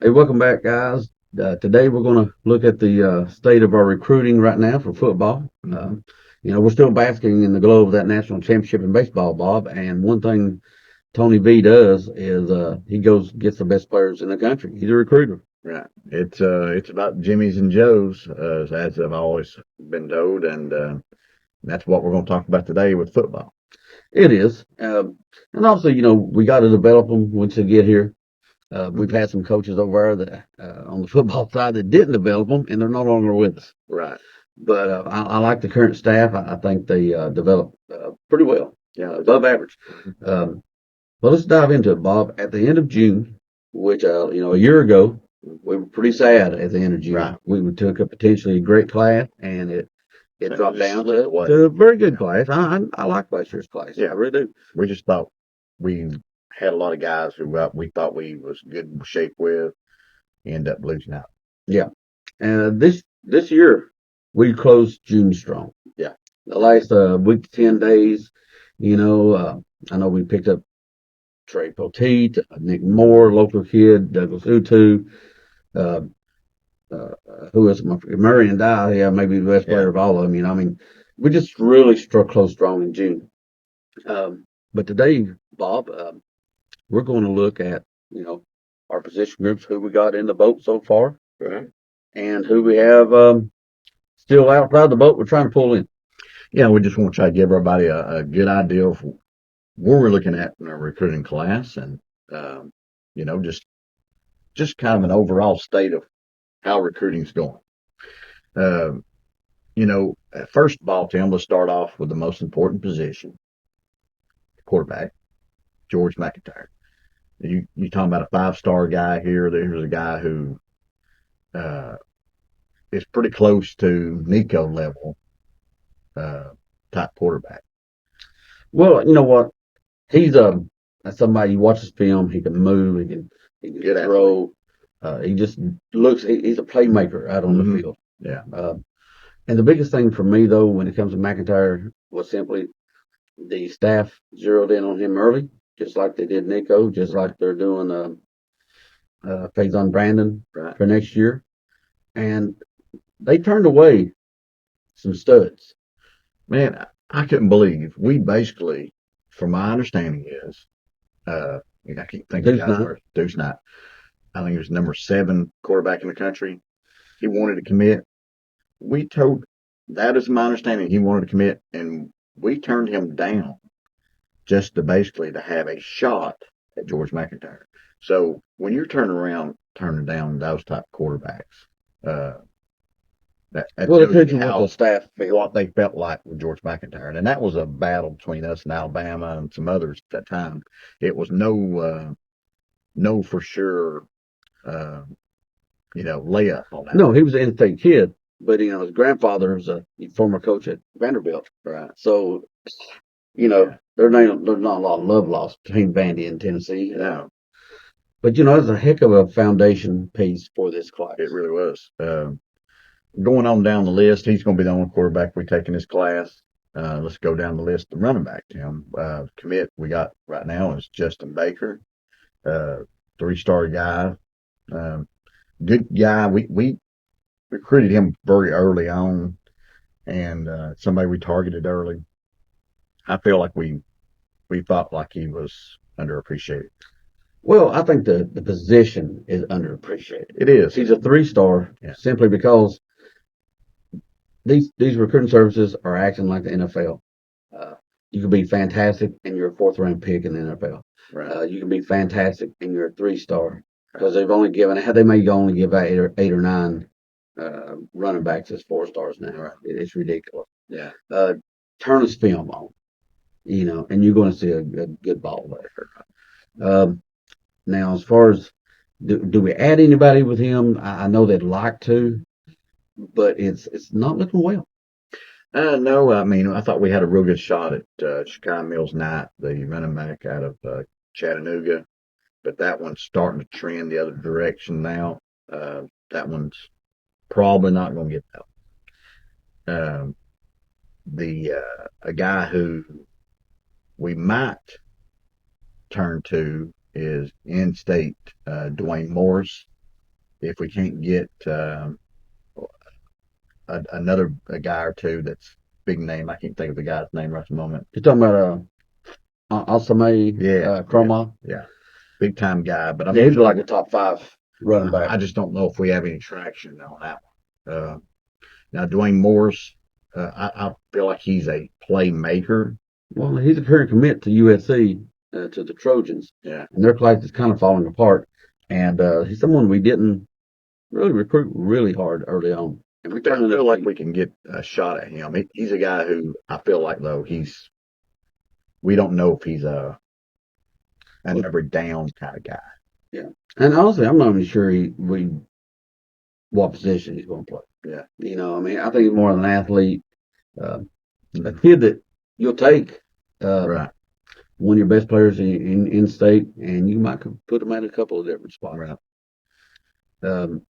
Hey, welcome back, guys. Today we're going to look at the state of our recruiting right now for football. We're still basking in the glow of that national championship in baseball, Bob. And one thing Tony V does is he goes gets the best players in the country. He's a recruiter. Right. It's about Jimmy's and Joe's, as I've always been told, and that's what we're going to talk about today with football. It is, and also we got to develop them once they get here. We've had some coaches over there that on the football side that didn't develop them, and they're no longer with us. Right. But I like the current staff. I think they develop pretty well. Yeah, above average. Well, let's dive into it, Bob. At the end of June, which a year ago, we were pretty sad at the end of June. Right. We took a potentially great class, and it dropped down to What? a very good class. I like last year's class. Yeah. I really do. We just thought we had a lot of guys who we thought we was good shape with, end up losing out. Yeah. And this year, we closed June strong. Yeah. The last week to 10 days, I know we picked up Trey Poteet, Nick Moore, local kid, Douglas Utu, uh, who is Murray and Dye, yeah, maybe the best player of all of them. We just really struck close strong in June. But today, Bob, we're going to look at, our position groups, who we got in the boat so far, Right. and who we have still outside the boat we're trying to pull in. Yeah, we just want to try to give everybody a good idea of where we're looking at in our recruiting class, and just kind of an overall state of how recruiting's going. First of all, Tim, let's start off with the most important position, quarterback, George McIntyre. You talking about a 5-star guy here. There's a guy who is pretty close to Nico level type quarterback. Well, you know what? He's somebody you watch his film. He can move. He can Good throw. He just looks. He's a playmaker out on the field. Yeah. And the biggest thing for me though, when it comes to McIntyre, was simply the staff zeroed in on him early, just like they did Nico, just like they're doing Faison Brandon for next year, and they turned away some studs. Man, I couldn't believe we basically, from my understanding is, I can't think of the word. Deuce Knight. I think he was number 7 quarterback in the country. He wanted to commit. That is my understanding. He wanted to commit, and we turned him down just to basically to have a shot at George McIntyre. So when you're turning down those type of quarterbacks, that depends on what the staff felt. What they felt like with George McIntyre, and that was a battle between us and Alabama and some others at that time. It was no for sure, layup on that. No, he was an in-state kid, but his grandfather was a former coach at Vanderbilt. Right. So, there's not a lot of love lost between Vandy and Tennessee. No. But it's a heck of a foundation piece for this class. It really was. Going on down the list, he's going to be the only quarterback we take in this class. Let's go down the list. The running back, Tim. Commit we got right now is Justin Baker, 3-star guy. Good guy. We recruited him very early on, and somebody we targeted early. I feel like we felt like he was underappreciated. Well, I think the position is underappreciated. It is. He's a 3-star simply because these recruiting services are acting like the NFL. You can be fantastic and you're a 4th-round pick in the NFL. Right. You can be fantastic and you're a 3-star because they may only give out 8 or 9 running backs as 4-stars now. Right. It's ridiculous. Yeah. Turn his film on, and you're going to see a good ball there. Now, as far as do we add anybody with him? I know they'd like to, but it's not looking well. No, I thought we had a real good shot at Shakai Mills-Knight, the running back out of Chattanooga, but that one's starting to trend the other direction now. That one's probably not going to get that. A guy who we might turn to is in-state Dwayne Morris. if we can't get another guy or two that's big name, I can't think of the guy's name right at the moment. You're talking about Alsame Yeah, Croma. yeah, big time guy. But I Yeah, mean, he's like a top 5 running back. I just don't know if we have any traction on that one. Now, Dwayne Morris, I feel like he's a playmaker. Well, he's a current commit to USC, to the Trojans, Yeah, and their class is kind of falling apart. And he's someone we didn't really recruit really hard early on. And we I turned feel up like we can get a shot at him. He's a guy who I feel like though we don't know if he's an every down kind of guy. yeah. And honestly, I'm not even sure what position he's going to play. Yeah, I mean, I think he's more of an athlete, a Mhm. kid that you'll take. Right, One of your best players in state, and you might could put him at a couple of different spots. right. Um,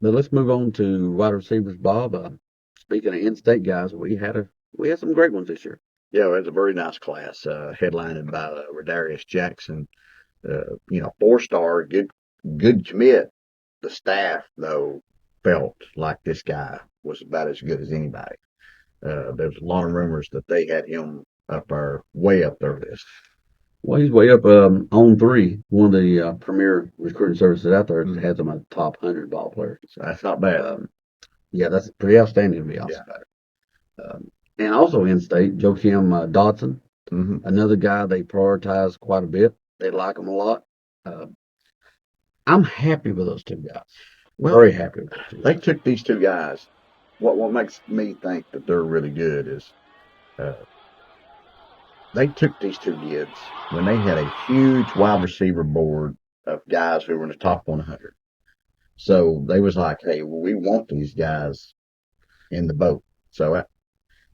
but let's move on to wide receivers, Bob. Speaking of in-state guys, we had some great ones this year. Yeah, it was a very nice class, headlined by Rodarius Jackson. 4-star, good commit. The staff though felt like this guy was about as good as anybody. There was a lot of rumors that they had him way up their list. Well, he's way up on 3, one of the premier recruiting services out there that has him a top 100 ball player. So that's not bad. Yeah, that's pretty outstanding to be honest about it. And also in-state, Joakim Dodson, Mm-hmm. another guy they prioritize quite a bit. They like him a lot. Uh, I'm happy with those 2 guys. Well, Very happy with those 2 they guys. took these 2 guys. What makes me think that they're really good is uh, they took these 2 kids when they had a huge wide receiver board of guys who were in the top 100. So they was like, hey, we want these guys in the boat. So that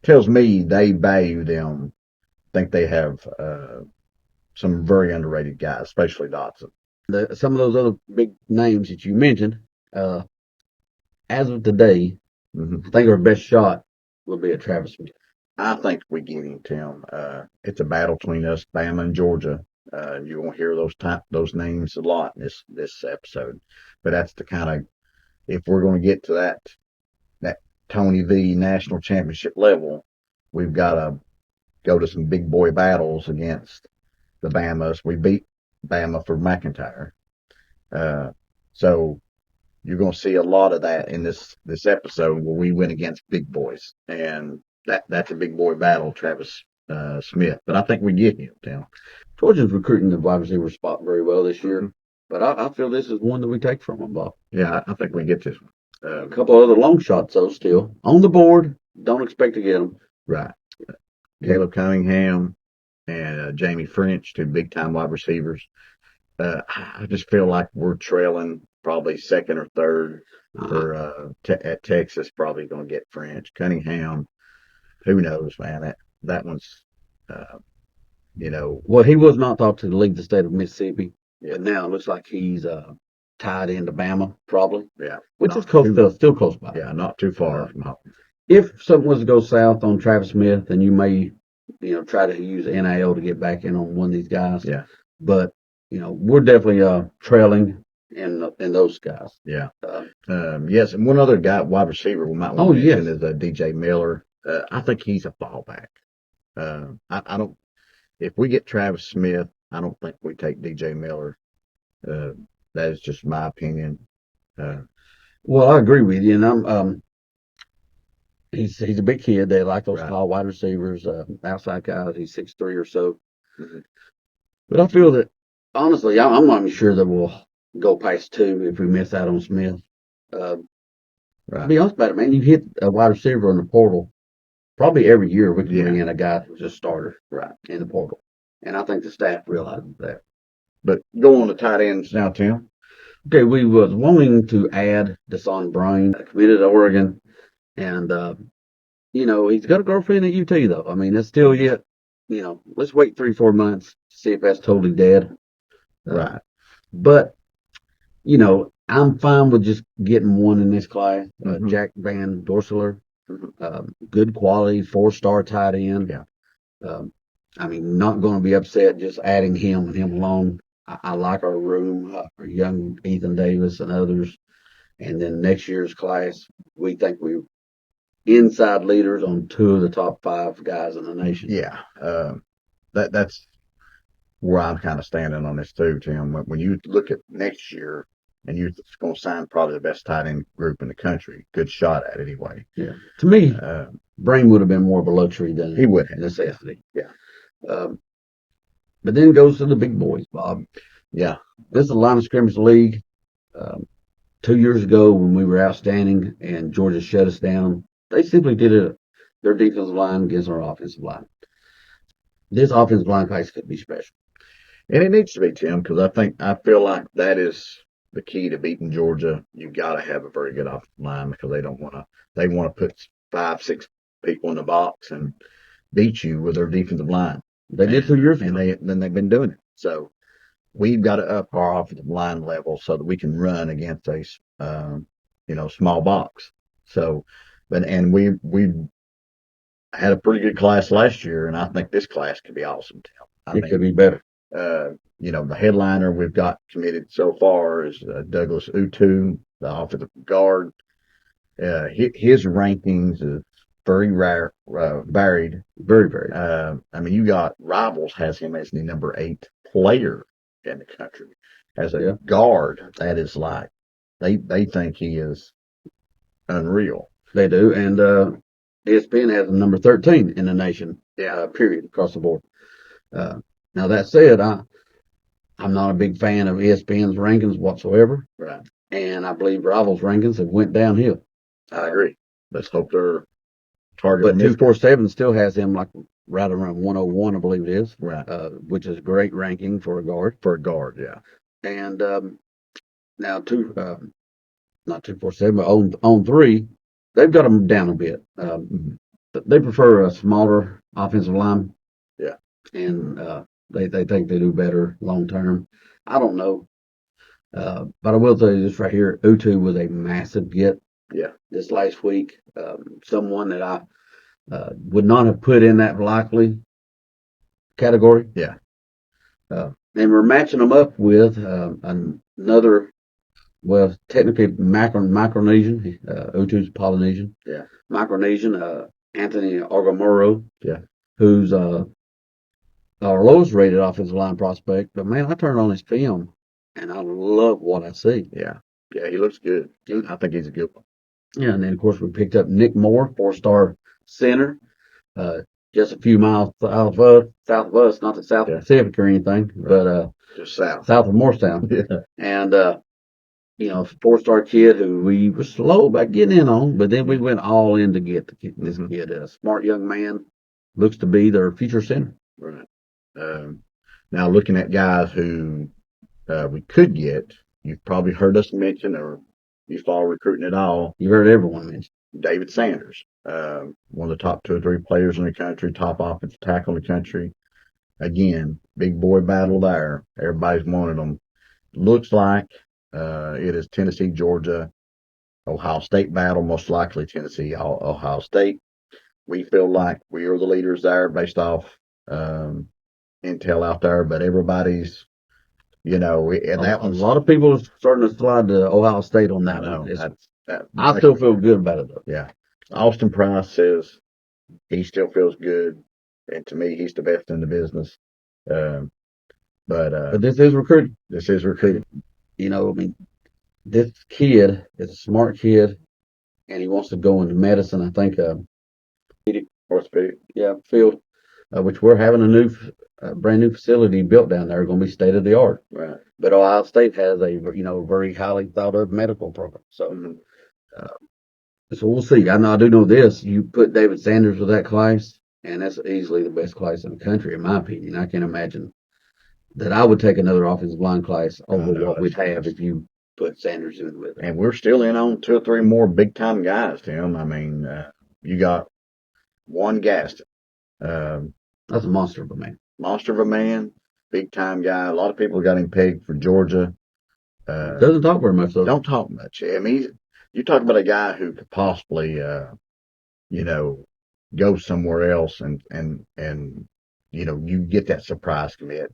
tells me they value them. Think they have some very underrated guys, especially Dotson. Some of those other big names that you mentioned, uh, as of today, Mm-hmm. I think our best shot will be at Travis Smith. I think we get him, Tim. It's a battle between us, Bama and Georgia. You won't hear those names a lot in this episode, but that's the kind of if we're going to get to that Tony V national championship level, we've got to go to some big boy battles against the Bamas. We beat Bama for McIntyre, so you're going to see a lot of that in this episode where we went against big boys, and that's a big boy battle, Travis Smith. But I think we get him down. Georgia's recruiting the wide receiver spot very well this year, but I feel this is one that we take from them, Bob. Yeah, I think we get this one. A couple other long shots, though, still on the board. Don't expect to get them. Right. Caleb Cunningham and Jamie French, 2 big time wide receivers. I just feel like we're trailing probably second or third for at Texas. Probably going to get French. Cunningham, who knows, man? That one's, Well, he was not thought to lead the state of Mississippi, yeah, but now it looks like he's tied into Bama, probably, yeah, which is close, still close by. yeah, not too far from home. If something was to go south on Travis Smith, then you may, try to use NIL to get back in on one of these guys. Yeah, But we're definitely trailing in those guys. yeah. Yes, and one other guy, wide receiver, we might want to mention is DJ Miller. I think he's a fallback. I don't. If we get Travis Smith, I don't think we take DJ Miller. That is just my opinion. Well, I agree with you, and he's a big kid. They like those Right. tall wide receivers, outside guys. He's 6'3" or so. Mm-hmm. But I feel that honestly, I'm not even sure that we'll go past 2 if we miss out on Smith. To be honest about it, man, you hit a wide receiver in the portal. Probably every year we can bring in a guy who's a starter in the portal. And I think the staff realizes that. But go on to tight ends now, Tim. Okay, we was wanting to add Deson Brain, committed to Oregon, and he's got a girlfriend at UT though. I mean, it's still yet, let's wait 3-4 months to see if that's totally dead. Right. But I'm fine with just getting one in this class. Jack Van Dorselaar, good quality 4-star tight end. Yeah. I mean, not going to be upset just adding him and him alone. I like our room, our young Ethan Davis and others. And then next year's class, we think we're inside leaders on 2 of the top 5 guys in the nation. Yeah. That's where I'm kind of standing on this too, Tim. When you look at next year and you're going to sign probably the best tight end group in the country, good shot at it anyway. Yeah. To me, Brain would have been more of a luxury than he would have. necessity. Yeah. But then it goes to the big boys, Bob. Yeah. This is a line of scrimmage league. 2 years ago when we were outstanding and Georgia shut us down, they simply did their defensive line against our offensive line. This offensive line class could be special. And it needs to be, Tim, because I feel like that is the key to beating Georgia. You got to have a very good offensive line because they want to put 5, 6 people in the box and beat you with their defensive line. They did 2 years ago. And they've been doing it. So we've got to up our offensive line level so that we can run against a small box. So, and we had a pretty good class last year, and I think this class could be awesome, Tim. It could be better. The headliner we've got committed so far is Douglas Utu, the offensive guard. His rankings is very varied. Very varied. You got Rivals has him as the number 8 player in the country. As a guard, that is like, they think he is unreal. They do. And ESPN has him number 13 in the nation, period, across the board. Now, that said, I'm not a big fan of ESPN's rankings whatsoever. Right. And I believe Rivals' rankings have went downhill. I agree. Let's hope they're targeting. But 247 still has him like right around 101, I believe it is. Right. Which is a great ranking for a guard. For a guard, yeah. And now not 247, but on 3, they've got them down a bit. They prefer a smaller offensive line. Yeah. And they think they do better long term. I don't know. But I will tell you this right here. Utu was a massive get. Yeah. This last week. Someone that I would not have put in that likely category. Yeah. And we're matching them up with another, well, technically Micronesian. Utu's Polynesian. Yeah. Micronesian, Anthony Ogamoro. Yeah. Who's our lowest rated offensive line prospect. But man, I turn on his film and I love what I see. Yeah. Yeah, he looks good. I think he's a good one. Yeah, and then of course we picked up Nick Moore, 4-star center, just a few miles south of us, not the South Pacific or anything, but just south of Morristown. Yeah. And 4-star kid who we were slow about getting in on, but then we went all in to get this kid, a smart young man, looks to be their future center. Right. Now looking at guys who we could get, you've probably heard us mention, or you follow recruiting at all. You've heard everyone mention David Sanders, one of the top 2 or 3 players in the country, top offensive tackle in the country. Again, big boy battle there. Everybody's wanted them. Looks like it is Tennessee, Georgia, Ohio State battle, most likely Tennessee, Ohio State. We feel like we are the leaders there based off intel out there, but everybody's, and that a lot of people are starting to slide to Ohio State on that. I still feel good about it, though. Yeah. Austin Price says he still feels good, and to me, he's the best in the business. But this is recruiting. This is recruiting. This kid is a smart kid, and he wants to go into medicine. I think orthopedic, field, which we're having a brand new facility built down there, going to be state of the art. Right. But Ohio State has a very highly thought of medical program. So, so we'll see. I do know this. You put David Sanders with that class, and that's easily the best class in the country, in my opinion. I can't imagine that I would take another offensive line class over what we'd have if you put Sanders in with it. And we're still in on 2 or 3 more big time guys, Tim. You got one Gaston. That's a monster of a man. Monster of a man, big time guy. A lot of people got him pegged for Georgia. Doesn't talk very much, though. Don't talk much. You talk about a guy who could possibly, go somewhere else and you get that surprise commit.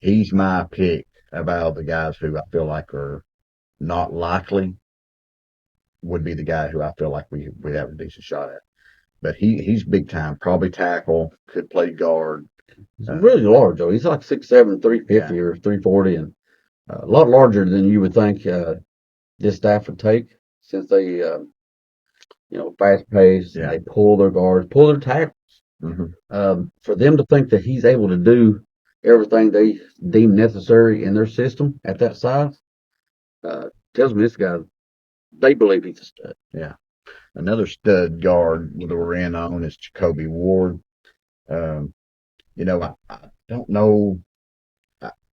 He's my pick of all the guys who I feel like are not likely would be the guy who I feel like we have a decent shot at. But he's big time. Probably tackle. Could play guard. He's really large, though. He's like 6'7", 350 Yeah. or 340, and a lot larger than you would think this staff would take, since they, fast paced. Yeah. They pull their guards, pull their tackles. Hmm. For them to think that he's able to do everything they deem necessary in their system at that size, tells me this guy, they believe he's a stud. Yeah. Another stud guard that we're in on is Jacoby Ward. Um, I don't know.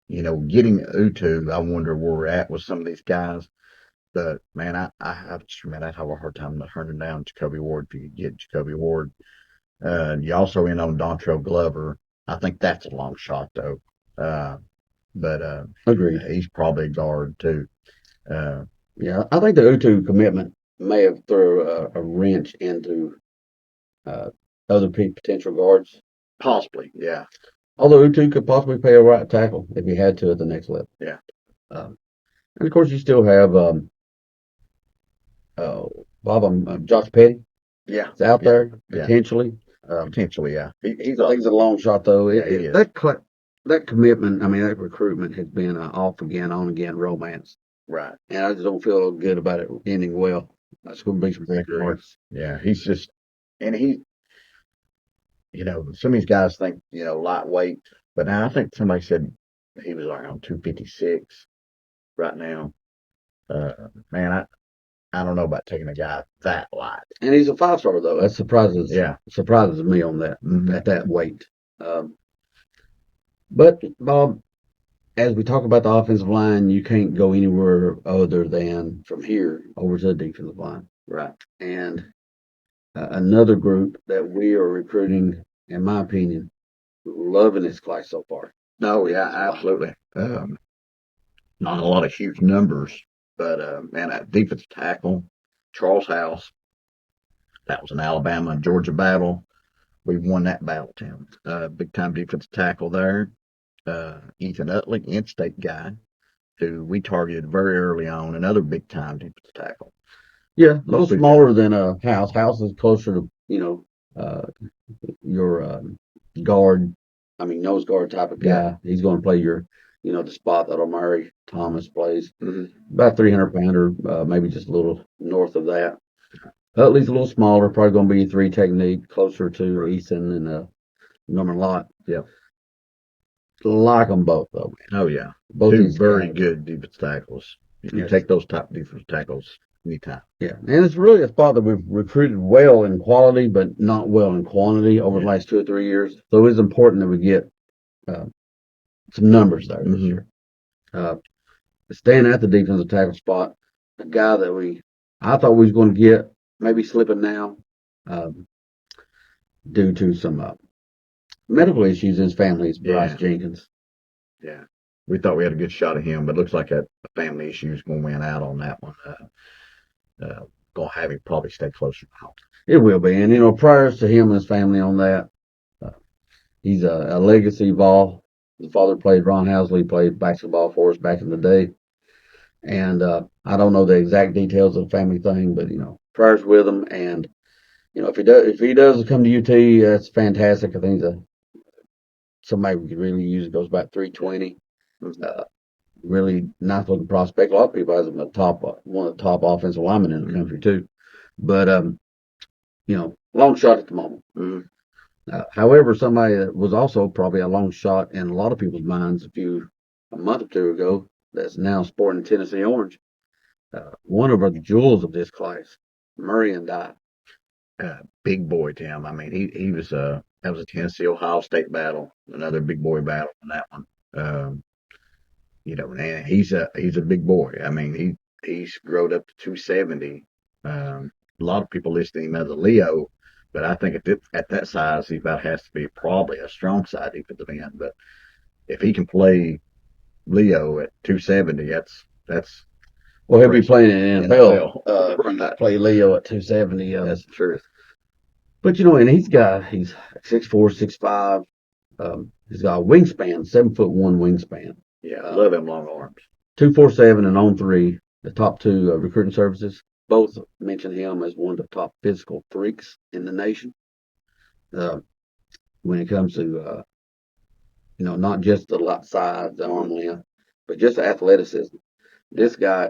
Getting Utu, I wonder where we're at with some of these guys. But man, I'd have a hard time turning down Jacoby Ward if you could get Jacoby Ward. You also in on Dontrell Glover. I think that's a long shot though. Uh, but Agreed. he's probably a guard too. Yeah, I think the Utu commitment may have thrown a wrench into uh, other potential guards. Possibly, yeah, Although Utu could possibly play a right tackle if he had to at the next level. yeah, Um, and of course, you still have Bob, Josh Petty. yeah, It's out yeah, there yeah. potentially. Potentially, yeah. I think it's a long shot though. Yeah, he is. That commitment, I mean, that recruitment has been off again, on again romance, Right. and I just don't feel good about it ending well. That's going to be some breaking hearts. Yeah, he's just, and some of these guys think, lightweight, but now I think somebody said he was around 256 right now. Man, I don't know about taking a guy that light. And he's a 5-star though. That Yeah. surprises me on that Mhm. at that weight. But Bob, as we talk about the offensive line, you can't go anywhere other than from here over to the defensive line. Right. And another group that we are recruiting, in my opinion, loving this class so far. No, yeah, absolutely. Not a lot of huge numbers, but man, that defensive tackle, Charles House, that was an Alabama and Georgia battle. We won that battle, Tim. Big time defensive tackle there. Ethan Utley, in-state guy, who we targeted very early on, another big time defensive tackle. Yeah, a little smaller than House. House is closer to your guard. I mean, nose guard type of guy. Yeah. He's going to play the spot that Omari Thomas plays. Mm-hmm. About 300-pounder, maybe just a little north of that. Utley's a little smaller, probably going to be 3 technique, closer to Ethan and Norman Lott. Yeah. Like them both, though. Oh, yeah. Both Two these very guys. good defense tackles. You Yes. take those top defense tackles anytime. Yeah, and it's really a spot that we've recruited well in quality, but not well in quantity over the last 2 or 3 years. So it's important that we get some numbers there this year. Staying at the defensive tackle spot, a guy that I thought we was going to get, maybe slipping now, due to some medical issues in his family. Is Bryce Jenkins. Yeah. We thought we had a good shot at him, but looks like a family issue is going to win out on that one. Going to have him probably stay closer now. It will be. And, prayers to him and his family on that. He's a legacy Vol. His father played, Ron Housley played basketball for us back in the day. And I don't know the exact details of the family thing, but, prayers with him. And, if he does come to UT, that's fantastic. I think somebody we could really use. It goes about 320. Really nice looking prospect. A lot of people has him one of the top offensive linemen in the country too. But long shot at the moment. However, somebody that was also probably a long shot in a lot of people's minds a month or two ago, that's now sporting Tennessee orange. One of the jewels of this class, Murray and Dye. Big boy, Tim. I mean, he was that was a Tennessee Ohio State battle, another big boy battle on that one. And he's a big boy. I mean, he's grown up to 270. A lot of people list him as a Leo, but I think at that size, he about has to be probably a strong side defensive end. But if he can play Leo at 270, that's well, he'll be playing in the NFL. Play Leo at 270. That's the truth. But and he's 6'4", 6'5". He's got a wingspan, 7'1" wingspan. Yeah, I love him long arms. 247 and on 3, the top 2 recruiting services. both mention him as one of the top physical freaks in the nation. Uh, when it comes to not just the size, the arm length, but just athleticism. This guy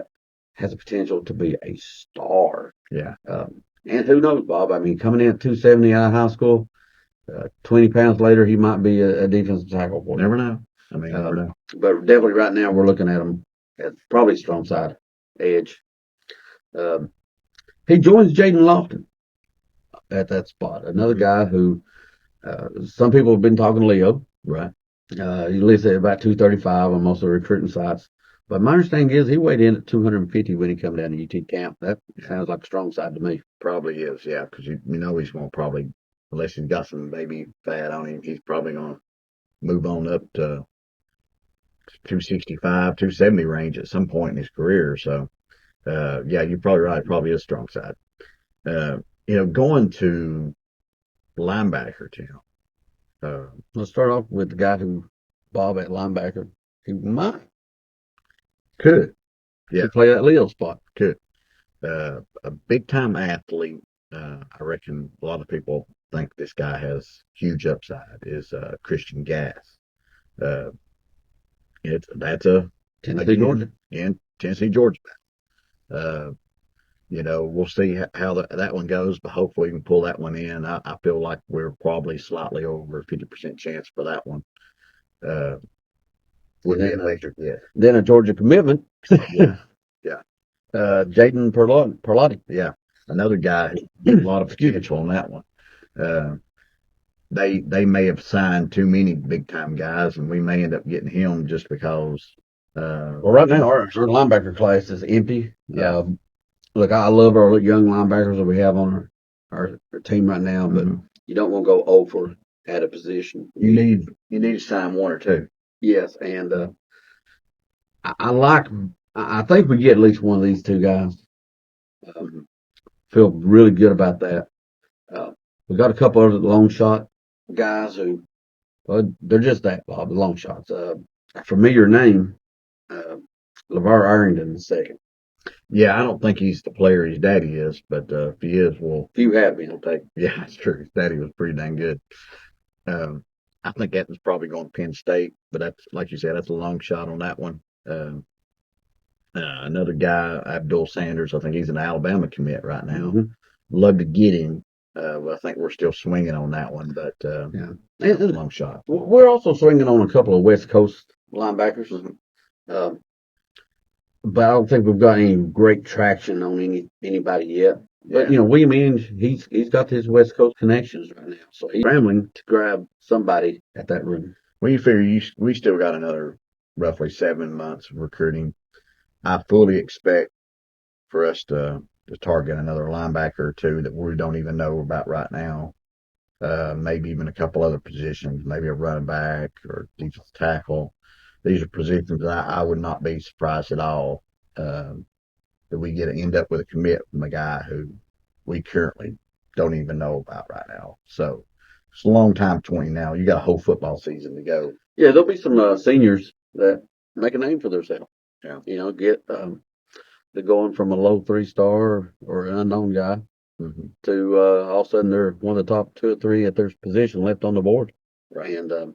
has the potential to be a star. Yeah. And who knows, Bob? I mean, coming in at 270 out of high school, 20 pounds later, he might be a defensive tackle for you. Never know. I mean, never know. But definitely right now, we're looking at him as probably strong side edge. He joins Jaden Lofton at that spot. Another guy who some people have been talking Leo, right? He listed at about 235 on most of the recruiting sites. But my understanding is he weighed in at 250 when he come down to UT camp. That sounds like a strong side to me. Probably is, yeah, because you know he's going to probably, unless he's got some baby fat on him, he's probably going to move on up to 265, 270 range at some point in his career. So, yeah, you're probably right. Probably is strong side. Going to linebacker, Tim. Let's start off with the guy who, Bob at linebacker, he might could play that Leo spot. Could. A big time athlete. I reckon a lot of people think this guy has huge upside. Is Christian Gass. That's a Tennessee, Georgia. In Tennessee, Georgia. We'll see how that one goes, but hopefully we can pull that one in. I feel like we're probably slightly over 50% chance for that one. Then a Georgia commitment. Yeah. Jaden Perlotti. Yeah. Another guy who a lot of potential on that one. They may have signed too many big time guys, and we may end up getting him just because. Well, right now our linebacker class is empty. Yeah. Look, I love our young linebackers that we have on our team right now, but you don't want to go over at a position. You need to sign one or two. Yes, and I think we get at least one of these two guys. Feel really good about that. We got a couple of long shot guys who, they're just that, Bob, the long shots. Familiar name, LeVar Arrington II. Yeah, I don't think he's the player his daddy is, but if he is, well, if you have been, I'll take. Yeah, that's true. His daddy was pretty dang good. I think that was probably going to Penn State, but that's, like you said, that's a long shot on that one. Another guy, Abdul Sanders, I think he's an Alabama commit right now. Love to get him. But I think we're still swinging on that one, but it's a long shot. We're also swinging on a couple of West Coast linebackers. But I don't think we've got any great traction on anybody yet. But William Inge, he's got his West Coast connections right now, so he's scrambling to grab somebody at that room. Well, you figure we still got another roughly 7 months of recruiting. I fully expect for us to target another linebacker or two that we don't even know about right now. Maybe even a couple other positions, maybe a running back or defensive tackle. These are positions that I would not be surprised at all that we end up with a commit from a guy who we currently don't even know about right now. So it's a long time between now. You got a whole football season to go. Yeah, there'll be some seniors that make a name for themselves. Yeah. Get they're going from a low 3-star or an unknown guy to all of a sudden they're one of the top 2 or 3 at their position left on the board. Right. And there'll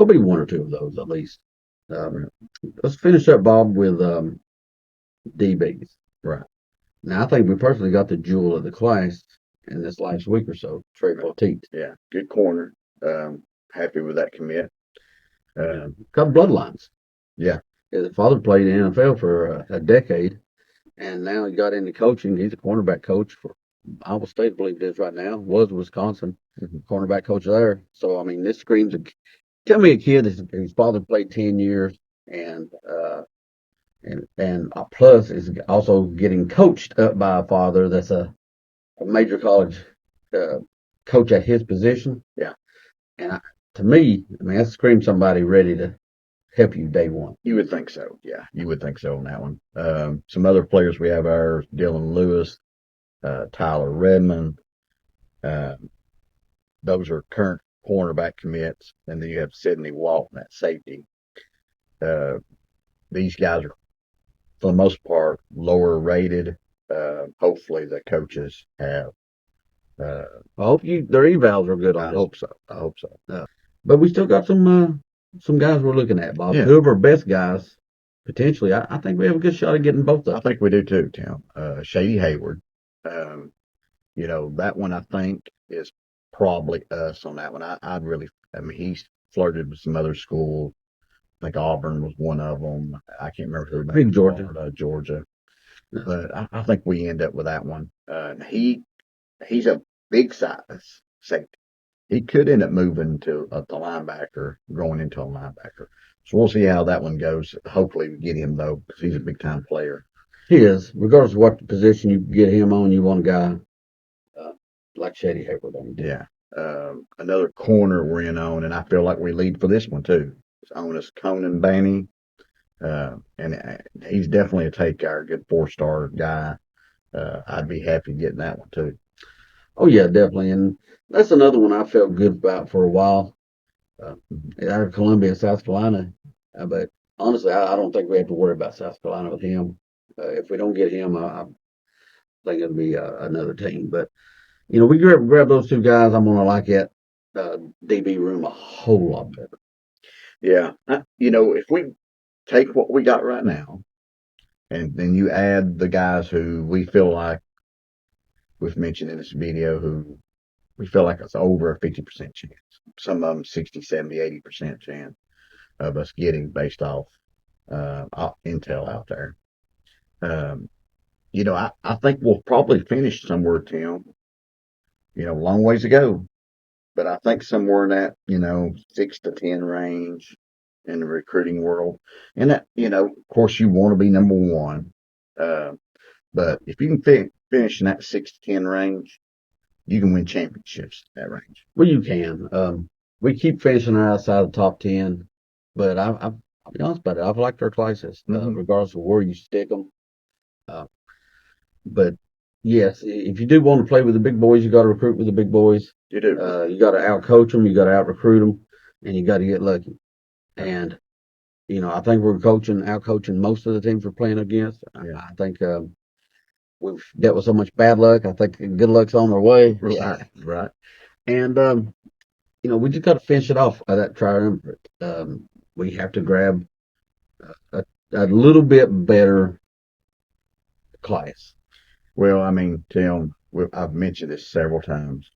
be 1 or 2 of those at least. Let's finish up, Bob, with DBs. Right. Now, I think we personally got the jewel of the class in this last week or so, Trey Poteet. Yeah, good corner. Happy with that commit. Couple bloodlines. Yeah. His father played in the NFL for a decade, and now he got into coaching. He's a cornerback coach for Iowa State, I believe it is right now. Was Wisconsin, cornerback coach there. So, I mean, this screams tell me a kid whose father played 10 years and plus is also getting coached up by a father that's a major college coach at his position. Yeah. And to me, I mean, that screams somebody ready to help you day one. You would think so. Yeah, you would think so on that one. Some other players we have are Dylan Lewis, Tyler Redmond. Those are current cornerback commits. And then you have Sidney Walton at safety. These guys are for the most part, lower rated. Hopefully the coaches have. I hope their evals are good on I this. hope so. I hope so. But we still got some guys we're looking at, Bob. Yeah. Two of our best guys, potentially. I think we have a good shot at getting both of I them. think we do too, Tim. Shady Hayward. Um, that one I think is probably us on that one. I mean, he's flirted with some other schools. I think Auburn was one of them. I can't remember who. I think Georgia. Georgia. Yeah. But I think we end up with that one. He's a big size safety. He could end up moving to the linebacker, going into a linebacker. So we'll see how that one goes. Hopefully we get him though, because he's a big time player. He is. Regardless of what position you get him on, you want a guy like Shady Hayward on. Yeah. Another corner we're in on, and I feel like we lead for this one too. It's on us Conan Baney. And he's definitely a take our good 4-star guy. I'd be happy getting that one too. Oh yeah, definitely. And that's another one I felt good about for a while. Out of Columbia, South Carolina. But honestly, I don't think we have to worry about South Carolina with him. If we don't get him, I think it'll be another team. But we grab those two guys. I'm gonna like that DB room a whole lot better. Yeah. If we take what we got right now, and then you add the guys who we feel like we've mentioned in this video, who we feel like it's over a 50% chance. Some of them 60, 70, 80% chance of us getting based off intel out there. I think we'll probably finish somewhere, Tim. Long ways to go, but I think somewhere in that 6 to 10 range in the recruiting world. And that, of course, you want to be number one. But if you can finish in that 6 to 10 range, you can win championships in that range. Well, you can. We keep finishing outside the top 10, but I'll be honest about it. I've liked our classes, regardless of where you stick them. But yes, if you do want to play with the big boys, you got to recruit with the big boys. You do. You got to out coach them, you got to out recruit them, and you got to get lucky. And I think we're out coaching most of the teams we're playing against. Yeah. I think we've dealt with so much bad luck. I think good luck's on their way. Right. And we just got to finish it off that triumvirate. We have to grab a little bit better class. Well, I mean, Tim, I've mentioned this several times.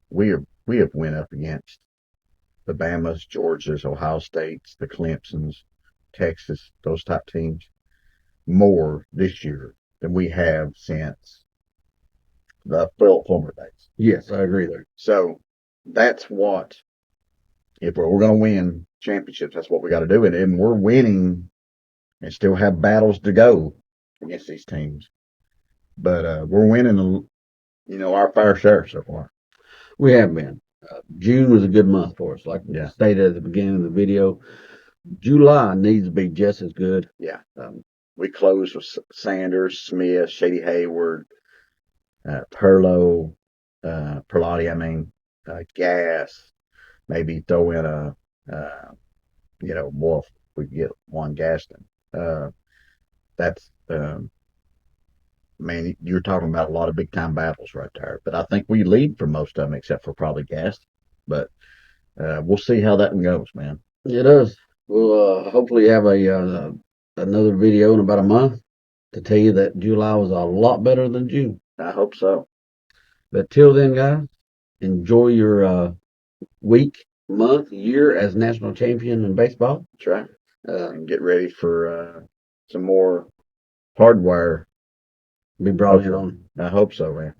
We have went up against the Bamas, Georgias, Ohio States, the Clemsons, Texas, those type teams more this year than we have since the former days. Yes, I agree there. So that's what, if we're going to win championships, that's what we got to do. And we're winning and still have battles to go against these teams. But we're winning, our fair share so far. We have been. June was a good month for us, like Yeah. stated at the beginning of the video. July needs to be just as good. Yeah. We closed with Sanders, Smith, Shady Hayward, Perlotti, Gas. Maybe throw in Wolf. We get one Gaston. That's, man, you're talking about a lot of big time battles right there. But I think we lead for most of them, except for probably Gaston. But we'll see how that one goes, man. It does. We'll hopefully have another video in about a month to tell you that July was a lot better than June. I hope so. But till then, guys, enjoy your week, month, year as national champion in baseball. That's right. And get ready for some more hardwire. Be brought in on. I hope so, man.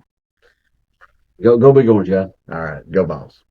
Go Big Orange, guys. All right. Go Vols.